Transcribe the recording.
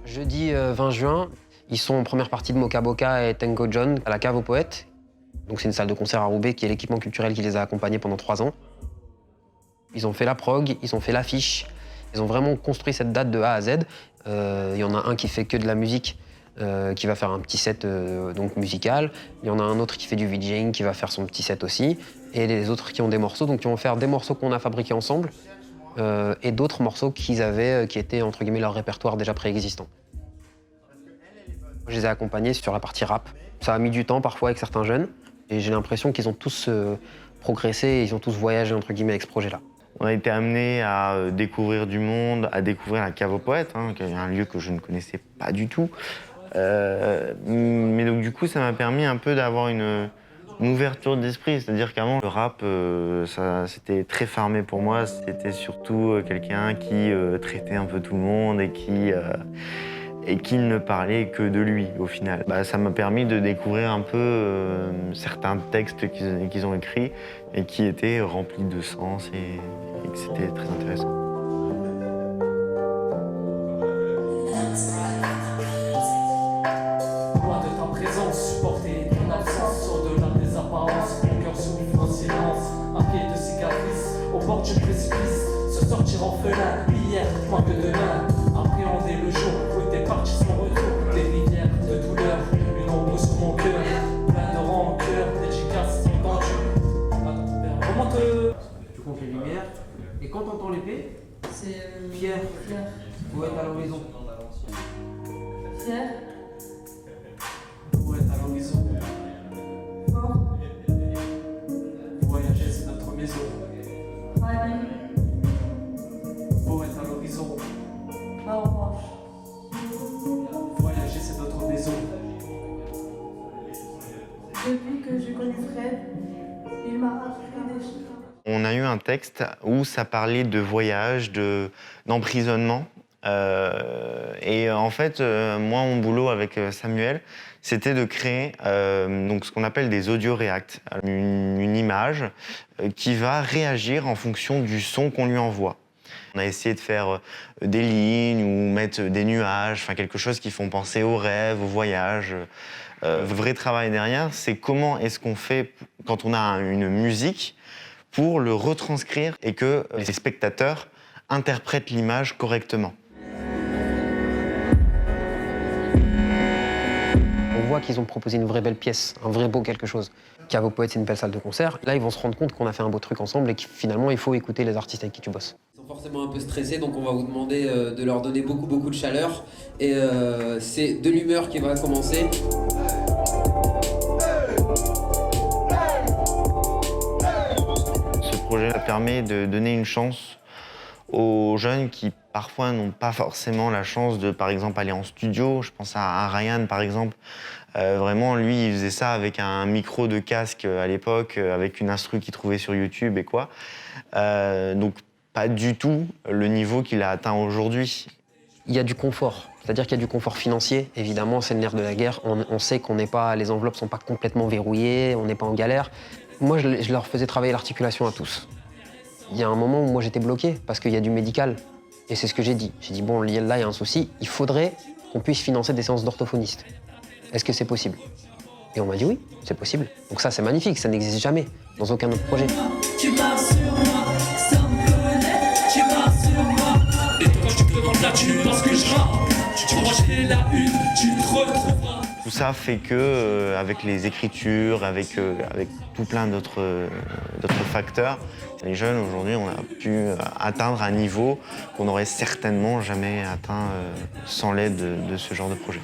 Jeudi 20 juin, ils sont en première partie de Mocha Boca et Tango John à la Cave aux Poètes. Donc c'est une salle de concert à Roubaix qui est l'équipement culturel qui les a accompagnés pendant 3 ans. Ils ont fait la prog, ils ont fait l'affiche. Ils ont vraiment construit cette date de A à Z. Il y en a un qui fait que de la musique, qui va faire un petit set donc musical. Il y en a un autre qui fait du VJing, qui va faire son petit set aussi. Et les autres qui ont des morceaux, donc qui vont faire des morceaux qu'on a fabriqués ensemble et d'autres morceaux qu'ils avaient, qui étaient entre guillemets leur répertoire déjà préexistant. Je les ai accompagnés sur la partie rap. Ça a mis du temps parfois avec certains jeunes. Et j'ai l'impression qu'ils ont tous progressé et ils ont tous voyagé entre guillemets avec ce projet-là. On a été amenés à découvrir du monde, à découvrir la Cave aux Poètes, qui est un lieu que je ne connaissais pas du tout. Mais donc du coup, ça m'a permis un peu d'avoir une ouverture d'esprit. C'est-à-dire qu'avant, le rap, c'était très fermé pour moi. C'était surtout quelqu'un qui traitait un peu tout le monde et qui ne parlait que de lui, au final. Ça m'a permis de découvrir un peu certains textes qu'ils ont écrits et qui étaient remplis de sens et que c'était très intéressant. Loin de ta présence, supporter ton absence, au-delà des apparences, mon cœur souffre en silence, un pied de cicatrice, au bord du précipice, se sortir en orphelin, hier, moins que demain, appréhender le jour où t'es parti sans retour, des rivières de douleur, une ombre sur mon cœur, plein de rancœur, dédicaces sont tendues. Remonte. Tu comptes les lumières, et quand t'entends l'épée, C'est Pierre, poète à l'horizon. Pierre, Poète à l'horizon. fort, Voyager, c'est notre maison. ravi, Poète à l'horizon. en revanche. Voyager, c'est notre maison. Depuis que j'ai connu Fred, il m'a appris des choses. On a eu un texte où ça parlait de voyage, d'emprisonnement. Et en fait, moi, mon boulot avec Samuel, c'était de créer donc ce qu'on appelle des audio react, une image qui va réagir en fonction du son qu'on lui envoie. On a essayé de faire des lignes ou mettre des nuages, enfin quelque chose qui font penser aux rêves, au voyage. Le vrai travail derrière, c'est comment est-ce qu'on fait quand on a une musique pour le retranscrire et que les spectateurs interprètent l'image correctement. On voit qu'ils ont proposé une vraie belle pièce, un vrai beau quelque chose. Cave aux Poètes, c'est une belle salle de concert. Là, ils vont se rendre compte qu'on a fait un beau truc ensemble et que finalement, il faut écouter les artistes avec qui tu bosses. Ils sont forcément un peu stressés, donc on va vous demander de leur donner beaucoup de chaleur. Et c'est de l'humeur qui va commencer. Ce projet permet de donner une chance aux jeunes qui parfois n'ont pas forcément la chance de, par exemple, aller en studio. Je pense à Ryan, par exemple. Vraiment, lui, il faisait ça avec un micro de casque à l'époque, avec une instru qu'il trouvait sur YouTube et quoi. Donc, pas du tout le niveau qu'il a atteint aujourd'hui. Il y a du confort, c'est-à-dire qu'il y a du confort financier. Évidemment, c'est le nerf de la guerre. On sait qu'on n'est pas, les enveloppes sont pas complètement verrouillées, on n'est pas en galère. Moi, je leur faisais travailler l'articulation à tous. Il y a un moment où moi j'étais bloqué parce qu'il y a du médical. Et c'est ce que j'ai dit. J'ai dit, bon, là, il y a un souci, il faudrait qu'on puisse financer des séances d'orthophonistes. Est-ce que c'est possible? Et on m'a dit oui, c'est possible. Donc ça, c'est magnifique, ça n'existe jamais dans aucun autre projet. Tu pars sur moi, sans me connaître, tu pars sur moi. Et toi, quand je te demande là, tu penses que je rappe. Tu crois que j'ai la une, tu te retrouveras. Tout ça fait que, avec les écritures, avec tout plein d'autres facteurs, les jeunes aujourd'hui, on a pu atteindre un niveau qu'on n'aurait certainement jamais atteint sans l'aide de ce genre de projet.